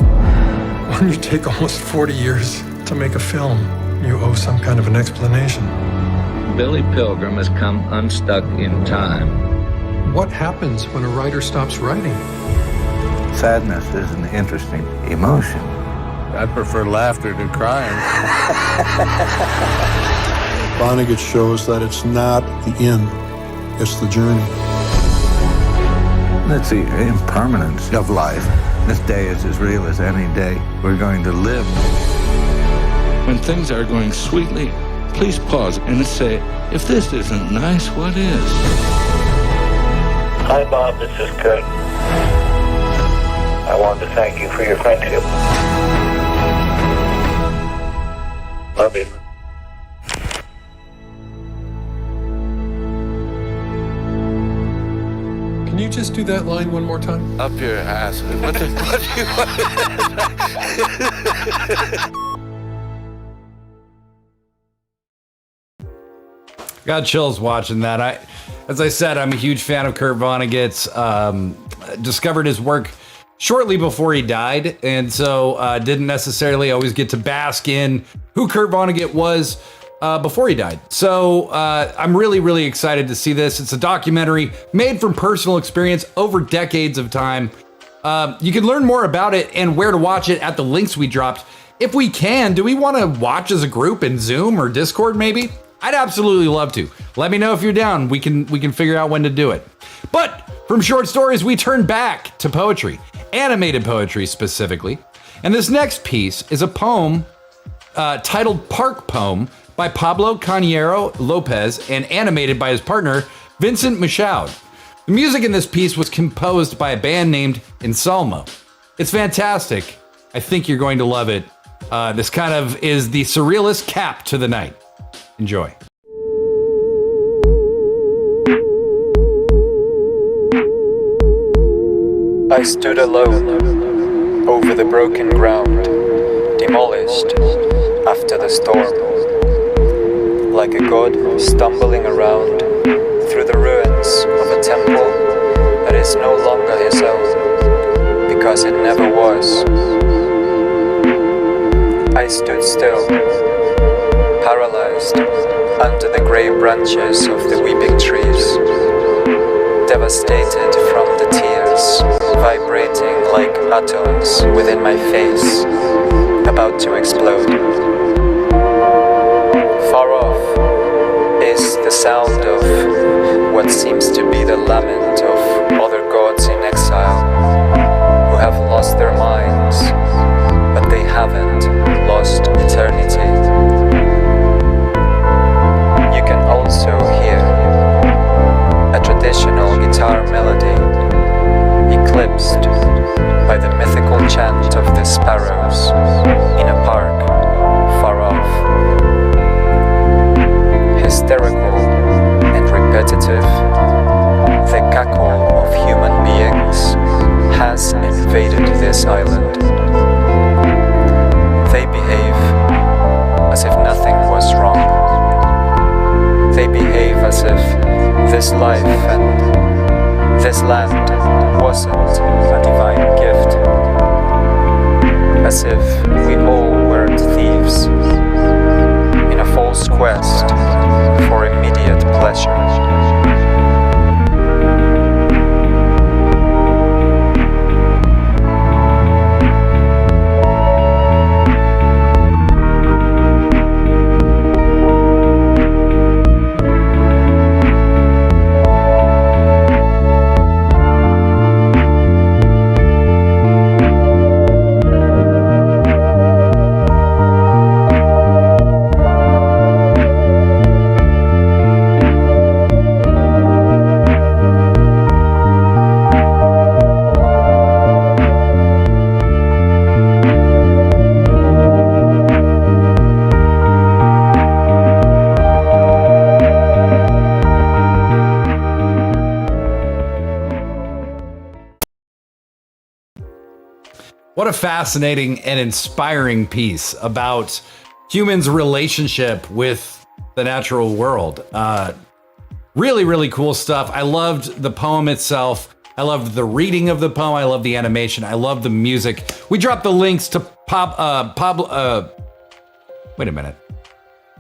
When you take almost 40 years to make a film, you owe some kind of an explanation. Billy Pilgrim has come unstuck in time. What happens when a writer stops writing? Sadness is an interesting emotion. I prefer laughter to crying. Vonnegut shows that it's not the end, it's the journey. That's the impermanence of life. This day is as real as any day we're going to live. When things are going sweetly, please pause and say, if this isn't nice, what is? Hi, Bob. This is Kurt. I want to thank you for your friendship. Love you. Can you just do that line one more time? Up your ass. What do you want? Got chills watching that. As I said, I'm a huge fan of Kurt Vonnegut's. Discovered his work shortly before he died, and so didn't necessarily always get to bask in who Kurt Vonnegut was before he died. So I'm really, really excited to see this. It's a documentary made from personal experience over decades of time. You can learn more about it and where to watch it at the links we dropped. If we can, do we want to watch as a group in Zoom or Discord maybe? I'd absolutely love to. Let me know if you're down. We can figure out when to do it. But from short stories, we turn back to poetry, animated poetry specifically. And this next piece is a poem titled Park Poem by Pablo Cañero Lopez and animated by his partner, Vincent Michaud. The music in this piece was composed by a band named Insalmo. It's fantastic. I think you're going to love it. This kind of is the surrealist cap to the night. Enjoy. I stood alone over the broken ground, demolished after the storm, like a god stumbling around through the ruins of a temple that is no longer his own, because it never was. I stood still, paralyzed under the grey branches of the weeping trees, devastated from the tears vibrating like atoms within my face, about to explode. Far off is the sound of what seems to be the lament of other gods in exile who have lost their minds, but they haven't lost eternity. You can also hear a traditional guitar melody eclipsed by the mythical chant of the sparrows in a park far off. Hysterical and repetitive, the cackle of human beings What a fascinating and inspiring piece about humans' relationship with the natural world. Really, really cool stuff. I loved the poem itself. I loved the reading of the poem. I love the animation. I love the music. We dropped the links to Pablo. Wait a minute. I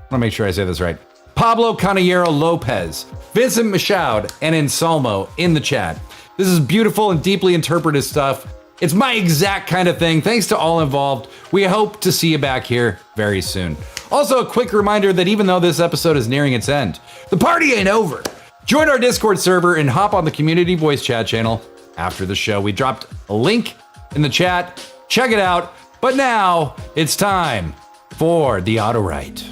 want to make sure I say this right. Pablo Canallero Lopez, Vincent Michaud, and Anselmo in the chat. This is beautiful and deeply interpretive stuff. It's my exact kind of thing. Thanks to all involved. We hope to see you back here very soon. Also, a quick reminder that even though this episode is nearing its end, the party ain't over. Join our Discord server and hop on the community voice chat channel after the show. We dropped a link in the chat. Check it out. But now it's time for the auto-write.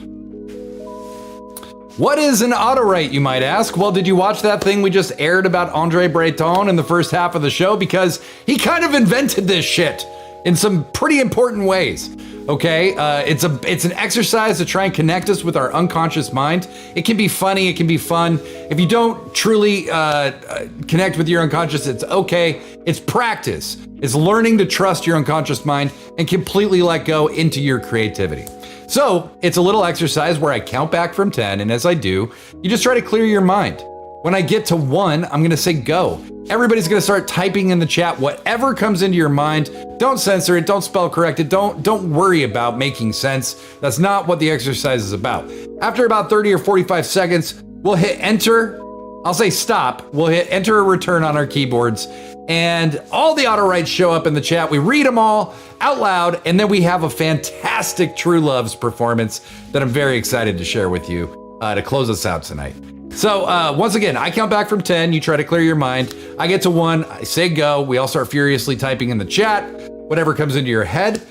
What is an auto-write, you might ask? Well, did you watch that thing we just aired about Andre Breton in the first half of the show? Because he kind of invented this shit in some pretty important ways. Okay, it's an exercise to try and connect us with our unconscious mind. It can be funny, it can be fun. If you don't truly connect with your unconscious, it's okay. It's practice. It's learning to trust your unconscious mind and completely let go into your creativity. So it's a little exercise where I count back from 10, and as I do, you just try to clear your mind. When I get to 1, I'm gonna say go. Everybody's gonna start typing in the chat whatever comes into your mind. Don't censor it, don't spell correct it, don't worry about making sense. That's not what the exercise is about. After about 30 or 45 seconds, we'll hit enter. I'll say stop. We'll hit enter or return on our keyboards, and all the auto writes show up in the chat. We read them all out loud, and then we have a fantastic True Loves performance that I'm very excited to share with you to close us out tonight. So once again, I count back from 10. You try to clear your mind. I get to 1. I say go. We all start furiously typing in the chat, whatever comes into your head.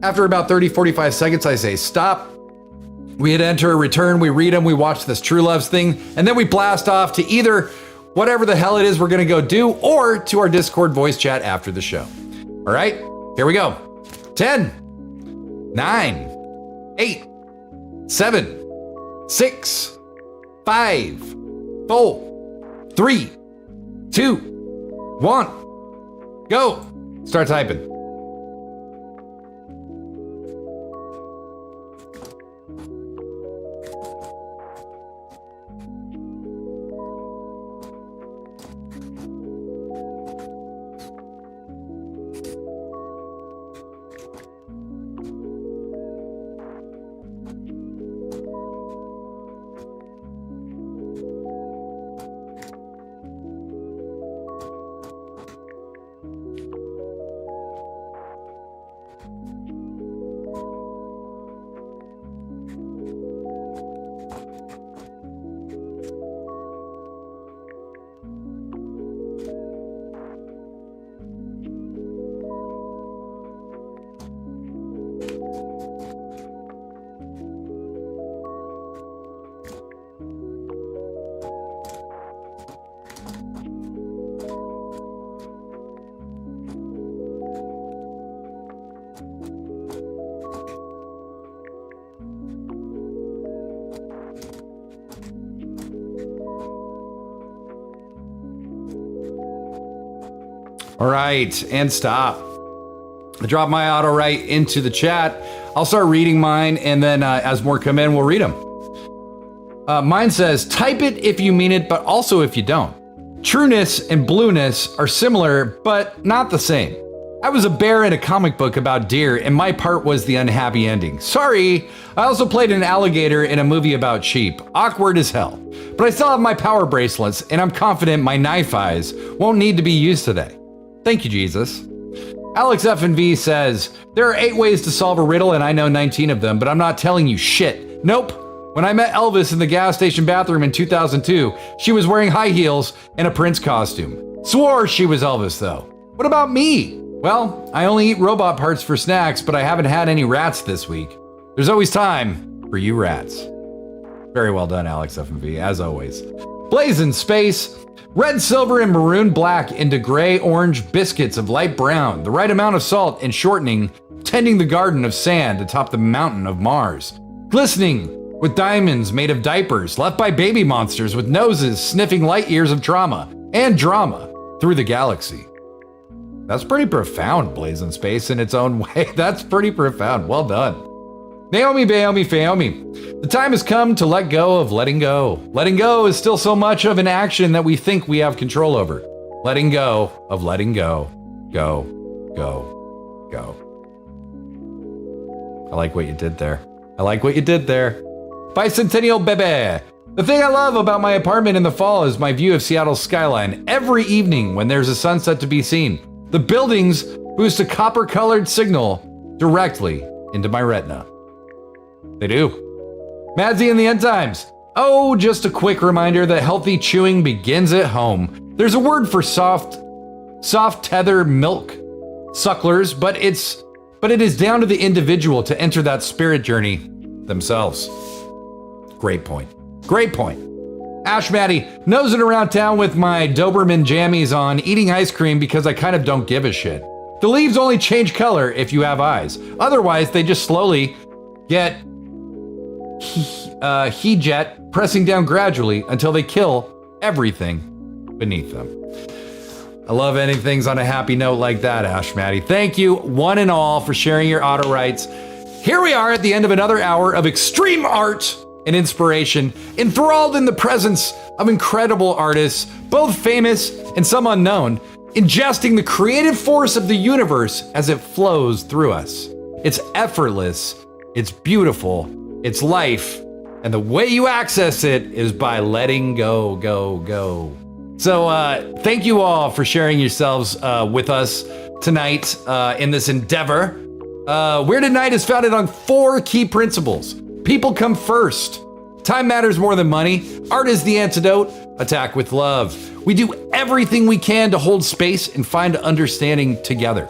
After about 30, 45 seconds, I say stop. We hit enter, return. We read them. We watch this True Loves thing. And then we blast off to either whatever the hell it is we're going to go do or to our Discord voice chat after the show. All right, here we go. 10, 9, 8, 7, 6, 5, 4, 3, 2, 1, go. Start typing. All right, and stop. I drop my auto write into the chat. I'll start reading mine, and then as more come in, we'll read them. Mine says, type it if you mean it, but also if you don't. Trueness and blueness are similar, but not the same. I was a bear in a comic book about deer, and my part was the unhappy ending. Sorry. I also played an alligator in a movie about sheep. Awkward as hell. But I still have my power bracelets, and I'm confident my knife eyes won't need to be used today. Thank you, Jesus. Alex F&V says, there are 8 ways to solve a riddle, and I know 19 of them, but I'm not telling you shit. Nope. When I met Elvis in the gas station bathroom in 2002, she was wearing high heels and a Prince costume. Swore she was Elvis, though. What about me? Well, I only eat robot parts for snacks, but I haven't had any rats this week. There's always time for you rats. Very well done, Alex F&V, as always. Blazing Space. Red, silver, and maroon black into gray, orange biscuits of light brown. The right amount of salt and shortening, tending the garden of sand atop the mountain of Mars. Glistening with diamonds made of diapers left by baby monsters with noses sniffing light years of trauma and drama through the galaxy. That's pretty profound, Blazing Space, in its own way. That's pretty profound. Well done. Naomi, Fayomi. The time has come to let go of letting go. Letting go is still so much of an action that we think we have control over. Letting go of letting go. Go. I like what you did there. Bicentennial Bebe. The thing I love about my apartment in the fall is my view of Seattle's skyline every evening when there's a sunset to be seen. The buildings boost a copper-colored signal directly into my retina. They do. Madsy and the End Times. Oh, just a quick reminder that healthy chewing begins at home. There's a word for soft tether milk sucklers, but it is down to the individual to enter that spirit journey themselves. Great point. Ash Maddie, nosing around town with my Doberman jammies on, eating ice cream because I kind of don't give a shit. The leaves only change color if you have eyes. Otherwise, they just slowly get heat pressing down gradually until they kill everything beneath them. I love ending things on a happy note like that, Ash Maddie. Thank you, one and all, for sharing your auto rights. Here we are at the end of another hour of extreme art and inspiration, enthralled in the presence of incredible artists, both famous and some unknown, ingesting the creative force of the universe as it flows through us. It's effortless, it's beautiful, it's life, and the way you access it is by letting go. So thank you all for sharing yourselves with us tonight in this endeavor. Weirded Night is founded on 4 key principles. People come first. Time matters more than money. Art is the antidote. Attack with love. We do everything we can to hold space and find understanding together.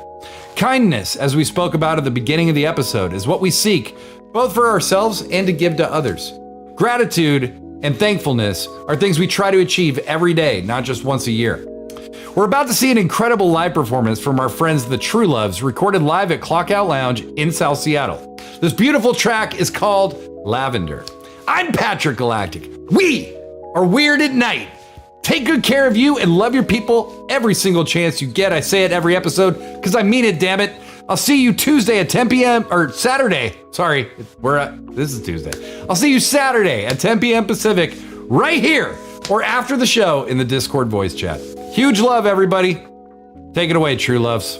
Kindness, as we spoke about at the beginning of the episode, is what we seek, both for ourselves and to give to others. Gratitude and thankfulness are things we try to achieve every day, not just once a year. We're about to see an incredible live performance from our friends the True Loves, recorded live at Clockout Lounge in South Seattle. This beautiful track is called Lavender. I'm Patrick Galactic. We are Weird at Night. Take good care of you and love your people every single chance you get. I say it every episode because I mean it, damn it. I'll see you Tuesday at 10 p.m. or Saturday. Sorry, this is Tuesday. I'll see you Saturday at 10 p.m. Pacific right here or after the show in the Discord voice chat. Huge love, everybody. Take it away, True Loves.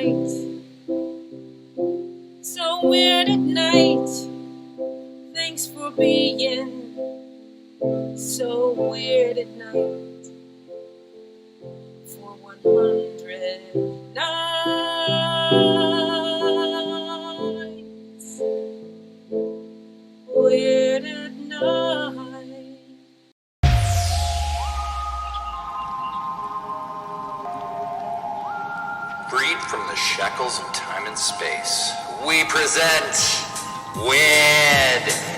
night. So weird at night. Thanks for being so weird at night. For 100 nights. Weird at night. Freed from the shackles of time and space, we present Weird